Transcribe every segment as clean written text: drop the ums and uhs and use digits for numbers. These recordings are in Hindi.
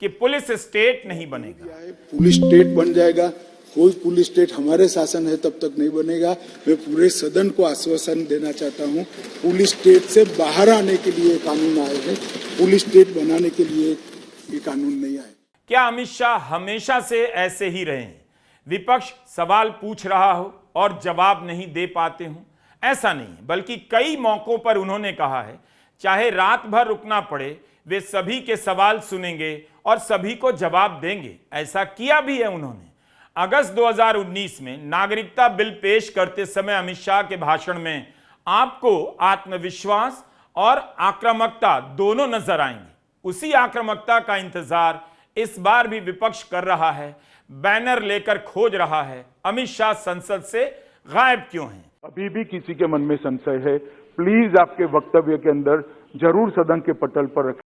कि पुलिस स्टेट नहीं बनेगा। पुलिस स्टेट बन जाएगा, कोई पुलिस स्टेट हमारे शासन है तब तक नहीं बनेगा। मैं पूरे सदन को आश्वासन देना चाहता हूं, पुलिस स्टेट से बाहर आने के लिए कानून आए हैं, पुलिस स्टेट बनाने के लिए ये कानून नहीं आए। क्या अमित शाह हमेशा से ऐसे ही रहे हैं, विपक्ष सवाल पूछ रहा हो और जवाब नहीं दे पाते हो? ऐसा नहीं, बल्कि कई मौकों पर उन्होंने कहा है चाहे रात भर रुकना पड़े वे सभी के सवाल सुनेंगे और सभी को जवाब देंगे। ऐसा किया भी है उन्होंने। अगस्त 2019 में नागरिकता बिल पेश करते समय अमित शाह के भाषण में आपको आत्मविश्वास और आक्रामकता दोनों नजर आएंगे। उसी आक्रामकता का इंतजार इस बार भी विपक्ष कर रहा है, बैनर लेकर खोज रहा है अमित शाह संसद से गायब क्यों हैं। अभी भी किसी के मन में संशय है, प्लीज आपके वक्तव्य के अंदर जरूर सदन के पटल पर रखें।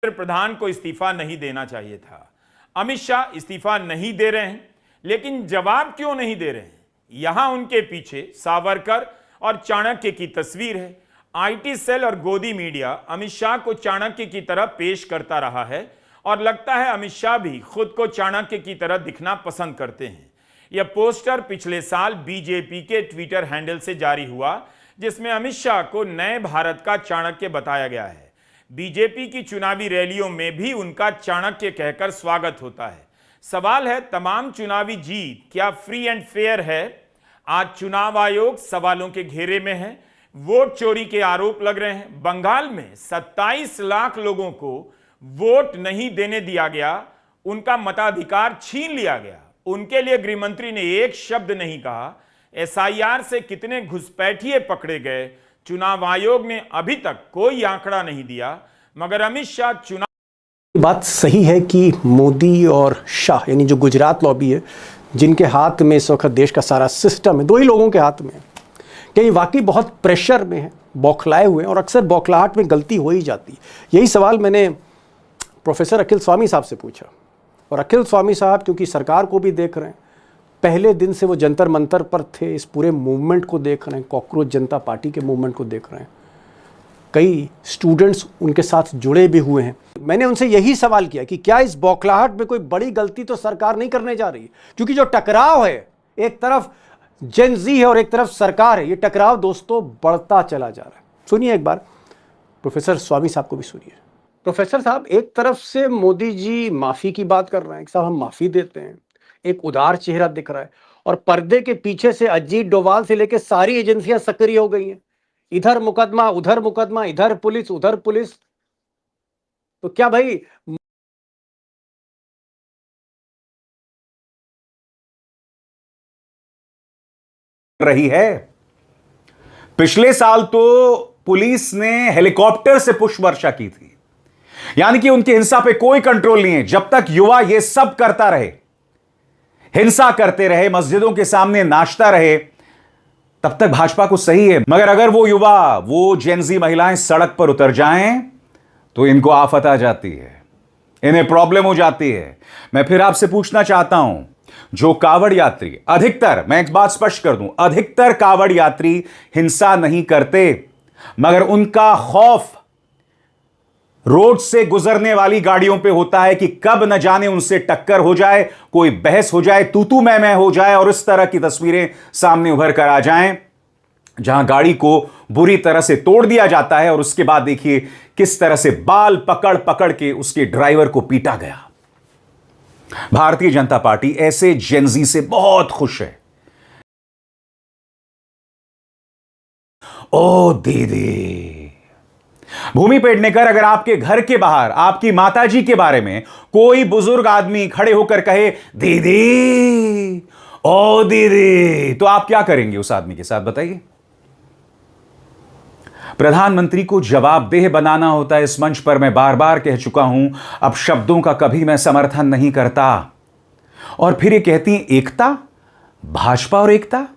प्रधान को इस्तीफा नहीं देना चाहिए था। अमित शाह इस्तीफा नहीं दे रहे हैं, लेकिन जवाब क्यों नहीं दे रहे हैं? यहां उनके पीछे सावरकर और चाणक्य की तस्वीर है। आईटी सेल और गोदी मीडिया अमित शाह को चाणक्य की तरह पेश करता रहा है और लगता है अमित शाह भी खुद को चाणक्य की तरह दिखना पसंद करते हैं। यह पोस्टर पिछले साल बीजेपी के ट्विटर हैंडल से जारी हुआ, जिसमें अमित शाह को नए भारत का चाणक्य बताया गया है। बीजेपी की चुनावी रैलियों में भी उनका चाणक्य कहकर स्वागत होता है। सवाल है, तमाम चुनावी जीत क्या फ्री एंड फेयर है? आज चुनाव आयोग सवालों के घेरे में है। वोट चोरी के आरोप लग रहे हैं। बंगाल में 27 लाख लोगों को वोट नहीं देने दिया गया, उनका मताधिकार छीन लिया गया। उनके लिए गृहमंत्री ने एक शब्द नहीं कहा। एसआईआर से कितने घुसपैठिए पकड़े गए, चुनाव आयोग ने अभी तक कोई आंकड़ा नहीं दिया। मगर अमित शाह चुनाव बात सही है कि मोदी और शाह यानी जो गुजरात लॉबी है, जिनके हाथ में इस वक्त देश का सारा सिस्टम है, दो ही लोगों के हाथ में है, कि वाकई बहुत प्रेशर में है, बौखलाए हुए हैं और अक्सर बौखलाहट में गलती हो ही जाती है। यही सवाल मैंने प्रोफेसर अखिल स्वामी साहब से पूछा और अखिल स्वामी साहब क्योंकि सरकार को भी देख रहे हैं, पहले दिन से वो जंतर मंतर पर थे, इस पूरे मूवमेंट को देख रहे हैं, कॉकरोच जनता पार्टी के मूवमेंट को देख रहे हैं, कई स्टूडेंट्स उनके साथ जुड़े भी हुए हैं। मैंने उनसे यही सवाल किया कि क्या इस बौखलाहट में कोई बड़ी गलती तो सरकार नहीं करने जा रही? क्योंकि जो टकराव है, एक तरफ जेन ज़ी है और एक तरफ सरकार है, ये टकराव दोस्तों बढ़ता चला जा रहा है। सुनिए एक बार, प्रोफेसर स्वामी साहब को भी सुनिए। प्रोफेसर साहब, एक तरफ से मोदी जी माफ़ी की बात कर रहे हैं कि साहब हम माफ़ी देते हैं, एक उदार चेहरा दिख रहा है, और पर्दे के पीछे से अजीत डोभाल से लेकर सारी एजेंसियां सक्रिय हो गई हैं। इधर मुकदमा, उधर मुकदमा, इधर पुलिस, उधर पुलिस। तो क्या भाई रही है? पिछले साल तो पुलिस ने हेलीकॉप्टर से पुष्प वर्षा की थी, यानी कि उनकी हिंसा पे कोई कंट्रोल नहीं है। जब तक युवा ये सब करता रहे, हिंसा करते रहे, मस्जिदों के सामने नाचता रहे, तब तक भाजपा को सही है। मगर अगर वो युवा, वो जेनजी महिलाएं सड़क पर उतर जाएं तो इनको आफत आ जाती है, इन्हें प्रॉब्लम हो जाती है। मैं फिर आपसे पूछना चाहता हूं, जो कावड़ यात्री, अधिकतर, मैं एक बात स्पष्ट कर दूं, अधिकतर कावड़ यात्री हिंसा नहीं करते, मगर उनका खौफ रोड से गुजरने वाली गाड़ियों पे होता है कि कब न जाने उनसे टक्कर हो जाए, कोई बहस हो जाए, तू मैं हो जाए और इस तरह की तस्वीरें सामने उभर कर आ जाएं, जहां गाड़ी को बुरी तरह से तोड़ दिया जाता है और उसके बाद देखिए किस तरह से बाल पकड़ पकड़ के उसके ड्राइवर को पीटा गया। भारतीय जनता पार्टी ऐसे जेनजी से बहुत खुश है। ओ दीदी, भूमि पेडनेकर, अगर आपके घर के बाहर आपकी माताजी के बारे में कोई बुजुर्ग आदमी खड़े होकर कहे दीदी, ओ दीदी, तो आप क्या करेंगे उस आदमी के साथ, बताइए? प्रधानमंत्री को जवाबदेह बनाना होता है। इस मंच पर मैं बार बार कह चुका हूं, अब शब्दों का कभी मैं समर्थन नहीं करता। और फिर ये कहती हैं एकता, भाजपा और एकता।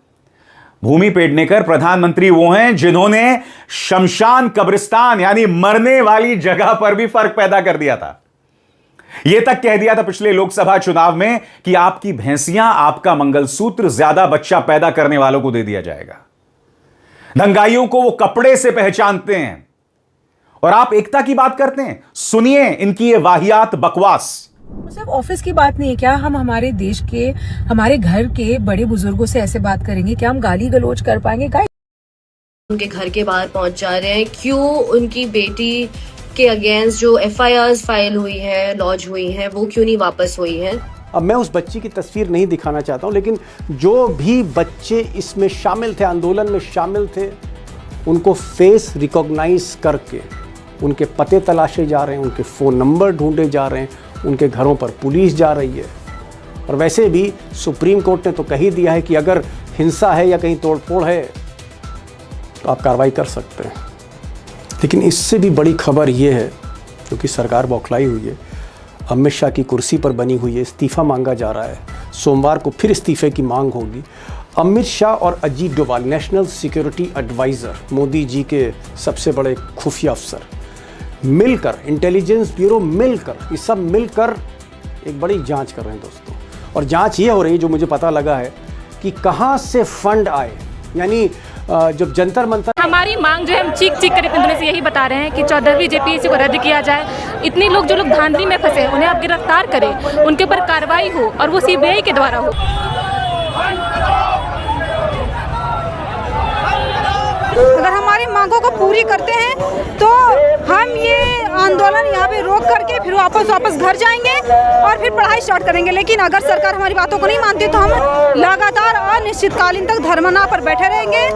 भूमि पेडनेकर प्रधानमंत्री वो हैं जिन्होंने शमशान कब्रिस्तान यानी मरने वाली जगह पर भी फर्क पैदा कर दिया था। यह तक कह दिया था पिछले लोकसभा चुनाव में कि आपकी भैंसियां, आपका मंगलसूत्र ज्यादा बच्चा पैदा करने वालों को दे दिया जाएगा। दंगाइयों को वो कपड़े से पहचानते हैं। और आप एकता की बात करते हैं। सुनिए इनकी ये वाहियात बकवास। सिर्फ ऑफिस की बात नहीं है, क्या हम हमारे देश के, हमारे घर के बड़े बुजुर्गों से ऐसे बात करेंगे? क्या हम गाली गलौज कर पाएंगे? गाइस, उनके घर के बाहर पहुंच जा रहे हैं, क्यों उनकी बेटी के अगेंस्ट जो एफआईआर फाइल हुई है, लॉन्च हुई है, वो क्यों नहीं वापस हुई है? अब मैं उस बच्ची की तस्वीर नहीं दिखाना चाहता हूं, लेकिन जो भी बच्चे इसमें शामिल थे, आंदोलन में शामिल थे, उनको फेस रिकॉग्नाइज करके उनके पते तलाशे जा रहे हैं, उनके फ़ोन नंबर ढूंढे जा रहे हैं, उनके घरों पर पुलिस जा रही है। और वैसे भी सुप्रीम कोर्ट ने तो कह ही दिया है कि अगर हिंसा है या कहीं तोड़फोड़ है तो आप कार्रवाई कर सकते हैं। लेकिन इससे भी बड़ी खबर ये है, क्योंकि सरकार बौखलाई हुई है, अमित शाह की कुर्सी पर बनी हुई है, इस्तीफ़ा मांगा जा रहा है, सोमवार को फिर इस्तीफे की मांग होगी। अमित शाह और Ajit Doval, national security advisor, Modi ji के सबसे बड़े खुफिया अफसर, मिलकर, इंटेलिजेंस ब्यूरो मिलकर, ये सब मिलकर एक बड़ी जांच कर रहे हैं दोस्तों। और जांच ये हो रही है, जो मुझे पता लगा है, कि कहाँ से फंड आए। यानी जब जंतर मंतर, हमारी मांग जो है, हम चीख कर इतने दिनों से यही बता रहे हैं कि 14वीं जेपीएससी को रद्द किया जाए। इतने लोग जो लोग धांधली में फंसे, उन्हें आप गिरफ्तार करें, उनके ऊपर कार्रवाई हो और वो सीबीआई के द्वारा हो। अगर हमारी मांगों को पूरी करते हैं तो हम ये आंदोलन यहाँ पे रोक करके फिर वापस घर जाएंगे और फिर पढ़ाई स्टार्ट करेंगे। लेकिन अगर सरकार हमारी बातों को नहीं मानती तो हम लगातार अनिश्चितकालीन तक धरना पर बैठे रहेंगे।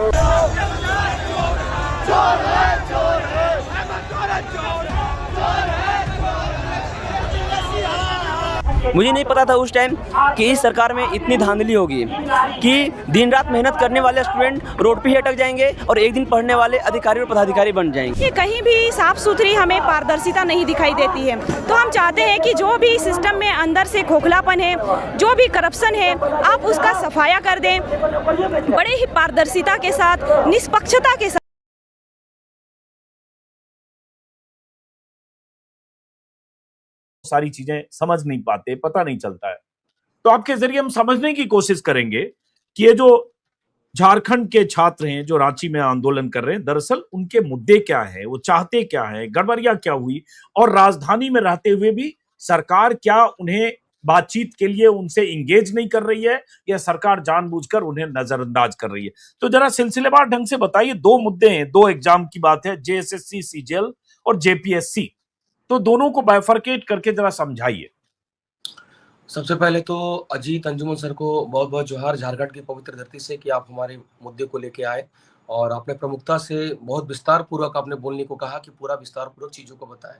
मुझे नहीं पता था उस टाइम कि इस सरकार में इतनी धांधली होगी कि दिन रात मेहनत करने वाले स्टूडेंट रोड पे ही अटक जाएंगे और एक दिन पढ़ने वाले अधिकारी और पदाधिकारी बन जाएंगे। ये कहीं भी साफ सुथरी हमें पारदर्शिता नहीं दिखाई देती है। तो हम चाहते हैं कि जो भी सिस्टम में अंदर से खोखलापन है, जो भी करप्शन है, आप उसका सफाया कर दें, बड़े ही पारदर्शिता के साथ, निष्पक्षता के साथ। सारी चीजें समझ नहीं पाते, पता नहीं चलता है। तो आपके जरिए हम समझने की कोशिश करेंगे कि ये जो झारखंड के छात्र हैं जो रांची में आंदोलन कर रहे हैं, दरअसल उनके मुद्दे क्या है, वो चाहते क्या है, गड़बड़ियां क्या हुई, और राजधानी में रहते हुए भी सरकार क्या उन्हें बातचीत के लिए उनसे इंगेज नहीं कर रही है, या सरकार जानबूझकर उन्हें नजरअंदाज कर रही है। तो जरा सिलसिलेवार ढंग से बताइए। दो मुद्दे हैं, दो एग्जाम की बात है, जेएसएससी सीजीएल और जेपीएससी। तो दोनों को बाइफरकेट करके जरा समझाइए। सबसे पहले तो अजीत अंजुमन सर को बहुत बहुत जोहार, झारखंड की पवित्र धरती से, कि आप हमारे मुद्दे को लेके आए और आपने प्रमुखता से बहुत विस्तार पूर्वक आपने बोलने को कहा कि पूरा विस्तार पूर्वक चीजों को बताएं।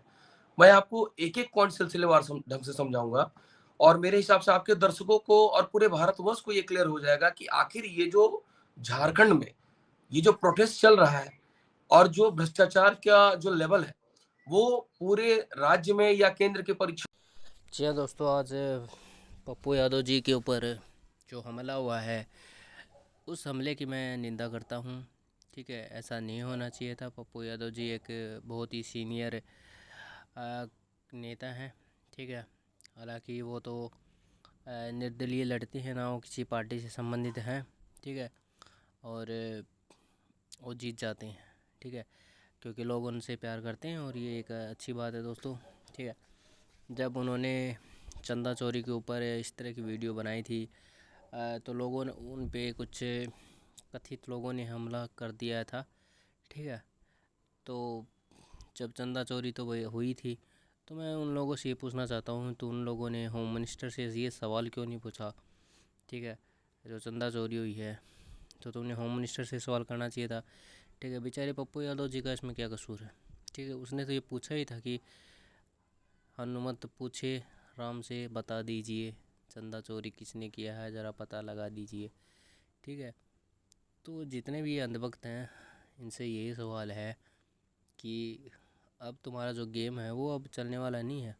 मैं आपको एक एक पॉइंट सिलसिलेवार ढंग से समझाऊंगा और मेरे हिसाब से आपके दर्शकों को और पूरे भारतवर्ष को ये क्लियर हो जाएगा कि आखिर ये जो झारखंड में ये जो प्रोटेस्ट चल रहा है और जो भ्रष्टाचार का जो लेवल है वो पूरे राज्य में या केंद्र के परीक्षा। जी हाँ दोस्तों, आज पप्पू यादव जी के ऊपर जो हमला हुआ है, उस हमले की मैं निंदा करता हूँ। ठीक है, ऐसा नहीं होना चाहिए था। पप्पू यादव जी एक बहुत ही सीनियर नेता हैं। ठीक है, हालांकि वो तो निर्दलीय लड़ते हैं, ना वो किसी पार्टी से संबंधित हैं। ठीक है, और वो जीत जाते हैं। ठीक है, क्योंकि लोग उनसे प्यार करते हैं और ये एक अच्छी बात है दोस्तों। ठीक है, जब उन्होंने चंदा चोरी के ऊपर इस तरह की वीडियो बनाई थी तो लोगों ने उन पे कुछ कथित लोगों ने हमला कर दिया था। ठीक है, तो जब चंदा चोरी तो वही हुई थी, तो मैं उन लोगों से ये पूछना चाहता हूँ, तो उन लोगों ने होम मिनिस्टर से ये सवाल क्यों नहीं पूछा? ठीक है, जो चंदा चोरी हुई है तो तुमने होम मिनिस्टर से सवाल करना चाहिए था। ठीक है, बेचारे पप्पू यादव जी का इसमें क्या कसूर है? ठीक है, उसने तो ये पूछा ही था कि हनुमत पूछे राम से, बता दीजिए चंदा चोरी किसने किया है, ज़रा पता लगा दीजिए। ठीक है, तो जितने भी अंधभक्त हैं इनसे यही सवाल है कि अब तुम्हारा जो गेम है वो अब चलने वाला नहीं है।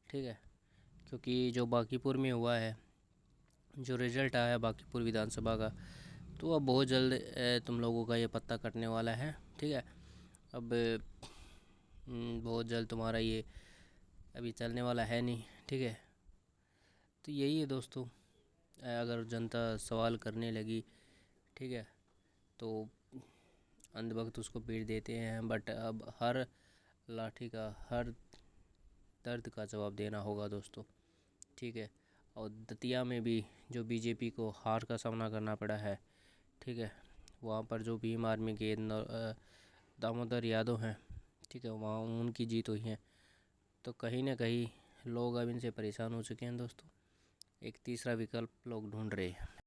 ठीक है, क्योंकि जो बांकीपुर में हुआ है, जो रिज़ल्ट आया बांकीपुर विधानसभा का, तो अब बहुत जल्द तुम लोगों का ये पत्ता कटने वाला है। ठीक है, अब बहुत जल्द तुम्हारा ये अभी चलने वाला है नहीं। ठीक है, तो यही है दोस्तों, अगर जनता सवाल करने लगी, ठीक है, तो अंधभक्त उसको पीट देते हैं। बट अब हर लाठी का, हर दर्द का जवाब देना होगा दोस्तों, ठीक है। और दतिया में भी जो बीजेपी को हार का सामना करना पड़ा है, ठीक है, वहाँ पर जो भीम आर्मी के दामोदर यादव हैं, ठीक है, वहाँ उनकी जीत हुई है। तो कहीं ना कहीं लोग अब इनसे परेशान हो चुके हैं दोस्तों, एक तीसरा विकल्प लोग ढूंढ रहे हैं।